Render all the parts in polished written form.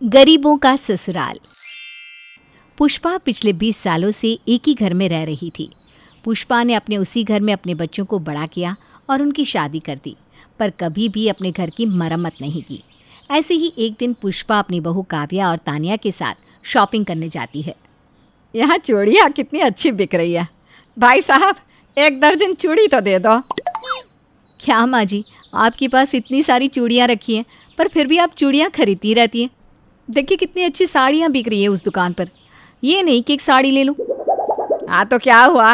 गरीबों का ससुराल। पुष्पा पिछले 20 सालों से एक ही घर में रह रही थी। पुष्पा ने अपने उसी घर में अपने बच्चों को बड़ा किया और उनकी शादी कर दी, पर कभी भी अपने घर की मरम्मत नहीं की। ऐसे ही एक दिन पुष्पा अपनी बहू काव्या और तानिया के साथ शॉपिंग करने जाती है। यहाँ चूड़ियाँ कितनी अच्छी बिक रही है। भाई साहब, 1 दर्जन चूड़ी तो दे दो। क्या माँ जी, आपके पास इतनी सारी चूड़ियाँ रखी हैं, पर फिर भी आप चूड़ियाँ खरीदती रहती हैं। देखिए कितनी अच्छी साड़ियाँ बिक रही है उस दुकान पर। ये नहीं कि एक साड़ी ले लूँ। हाँ तो क्या हुआ,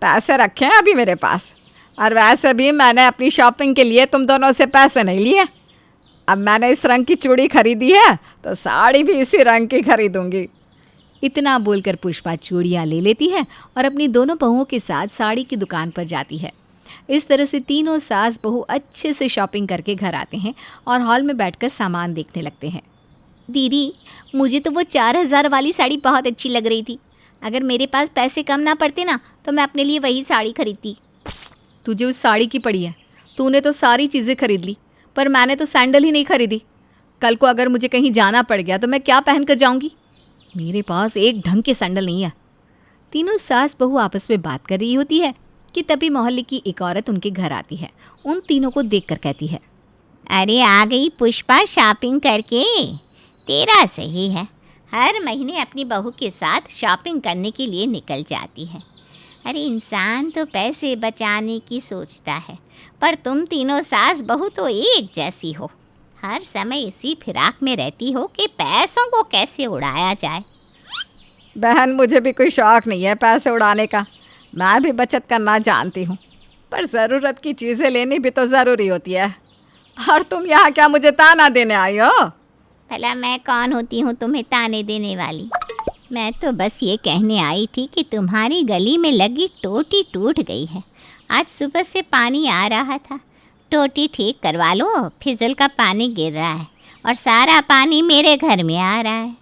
पैसे रखे हैं अभी मेरे पास, और वैसे भी मैंने अपनी शॉपिंग के लिए तुम दोनों से पैसे नहीं लिए। अब मैंने इस रंग की चूड़ी खरीदी है तो साड़ी भी इसी रंग की खरीदूंगी। इतना बोलकर पुष्पा चूड़ियाँ ले लेती है और अपनी दोनों बहुओं के साथ साड़ी की दुकान पर जाती है। इस तरह से तीनों सास बहू अच्छे से शॉपिंग करके घर आते हैं और हॉल में बैठकर सामान देखने लगते हैं। दीदी, मुझे तो वो 4000 वाली साड़ी बहुत अच्छी लग रही थी। अगर मेरे पास पैसे कम ना पड़ते ना तो मैं अपने लिए वही साड़ी खरीदती। तुझे उस साड़ी की पड़ी है, तूने तो सारी चीज़ें खरीद ली, पर मैंने तो सैंडल ही नहीं खरीदी। कल को अगर मुझे कहीं जाना पड़ गया तो मैं क्या पहन कर जाऊँगी? मेरे पास एक ढंग के सैंडल नहीं है। तीनों सास बहू आपस में बात कर रही होती है कि तभी मोहल्ले की एक औरत उनके घर आती है। उन तीनों को देखकर कहती है, अरे आ गई पुष्पा शॉपिंग करके। तेरा सही है, हर महीने अपनी बहू के साथ शॉपिंग करने के लिए निकल जाती है। अरे इंसान तो पैसे बचाने की सोचता है, पर तुम तीनों सास बहू तो एक जैसी हो। हर समय इसी फिराक में रहती हो कि पैसों को कैसे उड़ाया जाए। बहन, मुझे भी कोई शौक़ नहीं है पैसे उड़ाने का। मैं भी बचत करना जानती हूँ, पर ज़रूरत की चीज़ें लेनी भी तो ज़रूरी होती है। और तुम यहाँ क्या मुझे ताना देने आई हो? भला मैं कौन होती हूँ तुम्हें ताने देने वाली? मैं तो बस ये कहने आई थी कि तुम्हारी गली में लगी टोटी टूट गई है। आज सुबह से पानी आ रहा था, टोटी ठीक करवा लो। फिजल का पानी गिर रहा है और सारा पानी मेरे घर में आ रहा है।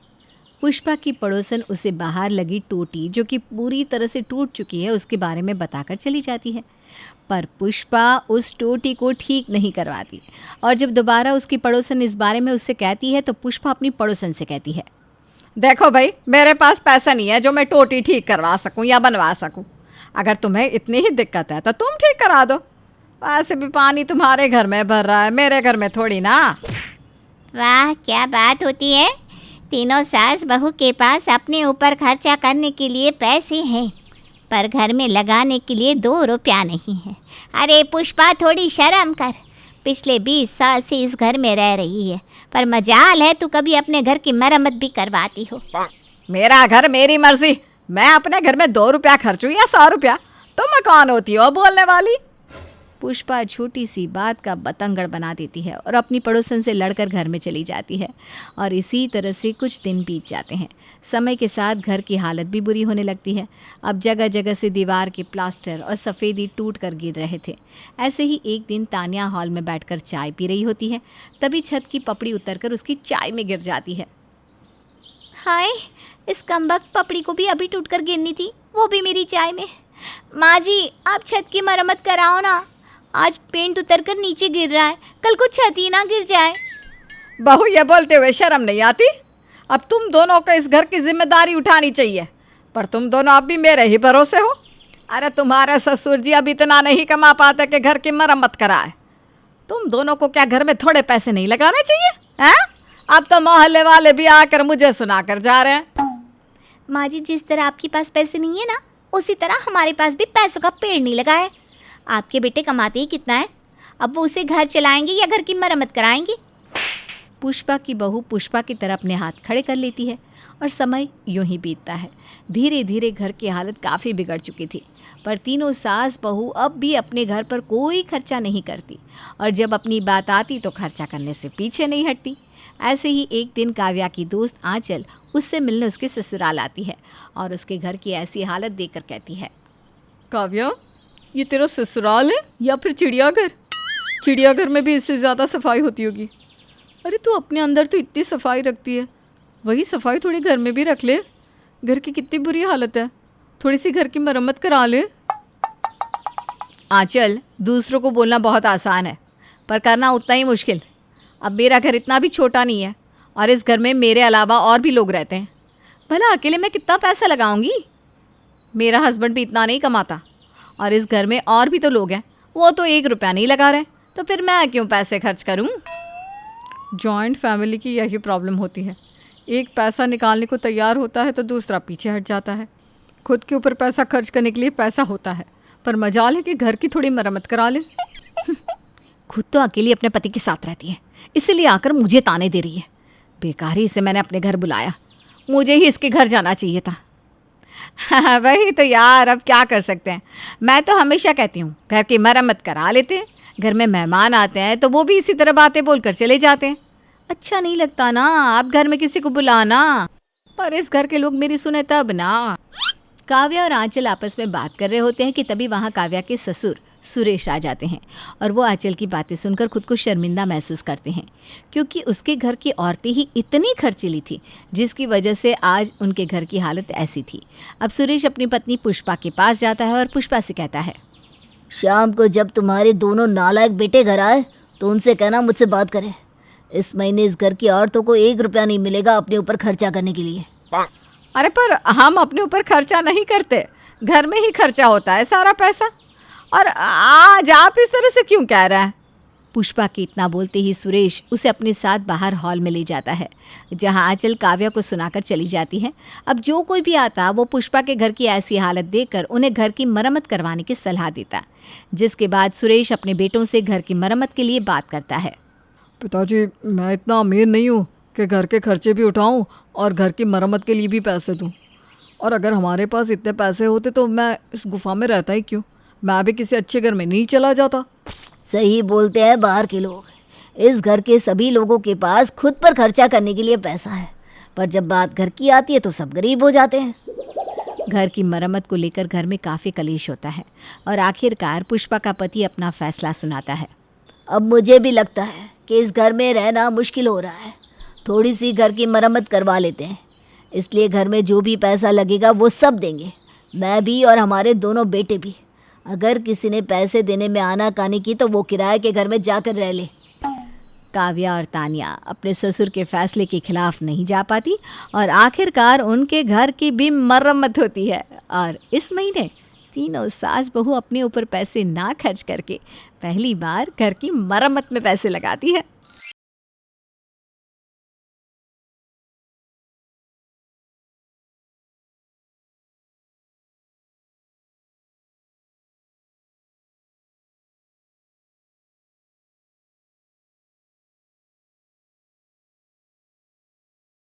पुष्पा की पड़ोसन उसे बाहर लगी टोटी, जो कि पूरी तरह से टूट चुकी है, उसके बारे में बताकर चली जाती है। पर पुष्पा उस टोटी को ठीक नहीं करवाती, और जब दोबारा उसकी पड़ोसन इस बारे में उससे कहती है तो पुष्पा अपनी पड़ोसन से कहती है, देखो भाई, मेरे पास पैसा नहीं है जो मैं टोटी ठीक करवा सकूं या बनवा सकूं। अगर तुम्हें इतनी ही दिक्कत है तो तुम ठीक करा दो। वैसे भी पानी तुम्हारे घर में भर रहा है, मेरे घर में थोड़ी ना। वाह, क्या बात होती है। तीनों सास बहू के पास अपने ऊपर खर्चा करने के लिए पैसे हैं, पर घर में लगाने के लिए 2 रुपया नहीं है। अरे पुष्पा, थोड़ी शर्म कर। पिछले 20 साल से इस घर में रह रही है, पर मजाल है तू कभी अपने घर की मरम्मत भी करवाती हो। मेरा घर मेरी मर्जी। मैं अपने घर में 2 रुपया खर्चूँ या 100 रुपया, तुम कौन होती हो बोलने वाली? पुष्पा छोटी सी बात का बतंगड़ बना देती है और अपनी पड़ोसन से लड़कर घर में चली जाती है। और इसी तरह से कुछ दिन बीत जाते हैं। समय के साथ घर की हालत भी बुरी होने लगती है। अब जगह जगह से दीवार के प्लास्टर और सफ़ेदी टूट कर गिर रहे थे। ऐसे ही एक दिन तानिया हॉल में बैठकर चाय पी रही होती है, तभी छत की पपड़ी उतरकर उसकी चाय में गिर जाती है। हाय, इस कमबख्त पपड़ी को भी अभी टूटकर गिरनी थी, वो भी मेरी चाय में। माँ जी, आप छत की मरम्मत कराओ ना। आज पेंट उतरकर नीचे गिर रहा है, कल को छत ही ना गिर जाए। बहू, ये बोलते हुए शर्म नहीं आती? अब तुम दोनों को इस घर की जिम्मेदारी उठानी चाहिए, पर तुम दोनों अब भी मेरे ही भरोसे हो। अरे तुम्हारे ससुर जी अब इतना नहीं कमा पाते कि घर की मरम्मत कराए। तुम दोनों को क्या घर में थोड़े पैसे नहीं लगाने चाहिए हैं? अब तो मोहल्ले वाले भी आकर मुझे सुनाकर जा रहे हैं। माँ जी, जिस तरह आपके पास पैसे नहीं है ना, उसी तरह हमारे पास भी पैसों का पेड़ नहीं लगा है। आपके बेटे कमाते ही कितना है, अब वो उसे घर चलाएंगे या घर की मरम्मत कराएंगे? पुष्पा की बहू पुष्पा की तरह अपने हाथ खड़े कर लेती है और समय यूं ही बीतता है। धीरे धीरे घर की हालत काफ़ी बिगड़ चुकी थी, पर तीनों सास बहू अब भी अपने घर पर कोई खर्चा नहीं करती, और जब अपनी बात आती तो खर्चा करने से पीछे नहीं हटती। ऐसे ही एक दिन काव्या की दोस्त आंचल उससे मिलने उसके ससुराल आती है और उसके घर की ऐसी हालत देखकर कहती है, काव्या, ये तेरा ससुराल है या फिर चिड़ियाघर? चिड़ियाघर में भी इससे ज़्यादा सफाई होती होगी। अरे तू अपने अंदर तो इतनी सफाई रखती है, वही सफाई थोड़ी घर में भी रख ले। घर की कितनी बुरी हालत है, थोड़ी सी घर की मरम्मत करा ले। आंचल, दूसरों को बोलना बहुत आसान है, पर करना उतना ही मुश्किल। अब मेरा घर इतना भी छोटा नहीं है और इस घर में मेरे अलावा और भी लोग रहते हैं। भला अकेले मैं कितना पैसा लगाऊंगी? मेरा हस्बैंड भी इतना नहीं कमाता और इस घर में और भी तो लोग हैं, वो तो 1 रुपया नहीं लगा रहे, तो फिर मैं क्यों पैसे खर्च करूं? जॉइंट फैमिली की यही प्रॉब्लम होती है। एक पैसा निकालने को तैयार होता है तो दूसरा पीछे हट जाता है। खुद के ऊपर पैसा खर्च करने के लिए पैसा होता है, पर मजाल है कि घर की थोड़ी मरम्मत करा ले। खुद तो अकेली अपने पति के साथ रहती है, इसीलिए आकर मुझे ताने दे रही है। बेकार ही इसे मैंने अपने घर बुलाया, मुझे ही इसके घर जाना चाहिए था। वही तो यार, अब क्या कर सकते हैं। मैं तो हमेशा कहती हूँ घर की मरम्मत करा लेते हैं। घर में मेहमान आते हैं तो वो भी इसी तरह बातें बोलकर चले जाते हैं। अच्छा नहीं लगता ना आप घर में किसी को बुलाना, पर इस घर के लोग मेरी सुने तब ना। काव्या और आंचल आपस में बात कर रहे होते हैं कि तभी वहाँ काव्या के ससुर सुरेश आ जाते हैं और वो आंचल की बातें सुनकर खुद को शर्मिंदा महसूस करते हैं, क्योंकि उसके घर की औरतें ही इतनी खर्चीली थी जिसकी वजह से आज उनके घर की हालत ऐसी थी। अब सुरेश अपनी पत्नी पुष्पा के पास जाता है और पुष्पा से कहता है, शाम को जब तुम्हारे दोनों नालायक बेटे घर आए तो उनसे कहना मुझसे बात करें। इस महीने इस घर की औरतों को 1 रुपया नहीं मिलेगा अपने ऊपर खर्चा करने के लिए। अरे पर हम अपने ऊपर खर्चा नहीं करते, घर में ही खर्चा होता है सारा पैसा। और आज आप इस तरह से क्यों कह रहे हैं? पुष्पा के इतना बोलते ही सुरेश उसे अपने साथ बाहर हॉल में ले जाता है, जहां आंचल काव्या को सुनाकर चली जाती है। अब जो कोई भी आता वो पुष्पा के घर की ऐसी हालत देखकर उन्हें घर की मरम्मत करवाने की सलाह देता, जिसके बाद सुरेश अपने बेटों से घर की मरम्मत के लिए बात करता है। पिताजी, मैं इतना अमीर नहीं हूँ कि घर के खर्चे भी उठाऊँ और घर की मरम्मत के लिए भी पैसे दूँ। और अगर हमारे पास इतने पैसे होते तो मैं इस गुफा में रहता ही क्यों? मैं भी किसी अच्छे घर में नहीं चला जाता। सही बोलते हैं बाहर के लोग। इस घर के सभी लोगों के पास खुद पर खर्चा करने के लिए पैसा है, पर जब बात घर की आती है तो सब गरीब हो जाते हैं। घर की मरम्मत को लेकर घर में काफ़ी कलेश होता है और आखिरकार पुष्पा का पति अपना फैसला सुनाता है। अब मुझे भी लगता है कि इस घर में रहना मुश्किल हो रहा है। थोड़ी सी घर की मरम्मत करवा लेते हैं, इसलिए घर में जो भी पैसा लगेगा वो सब देंगे, मैं भी और हमारे दोनों बेटे भी। अगर किसी ने पैसे देने में आनाकानी की तो वो किराए के घर में जाकर रह ले। काव्या और तानिया अपने ससुर के फैसले के खिलाफ नहीं जा पाती और आखिरकार उनके घर की भी मरम्मत होती है। और इस महीने तीनों सास बहू अपने ऊपर पैसे ना खर्च करके पहली बार घर की मरम्मत में पैसे लगाती है।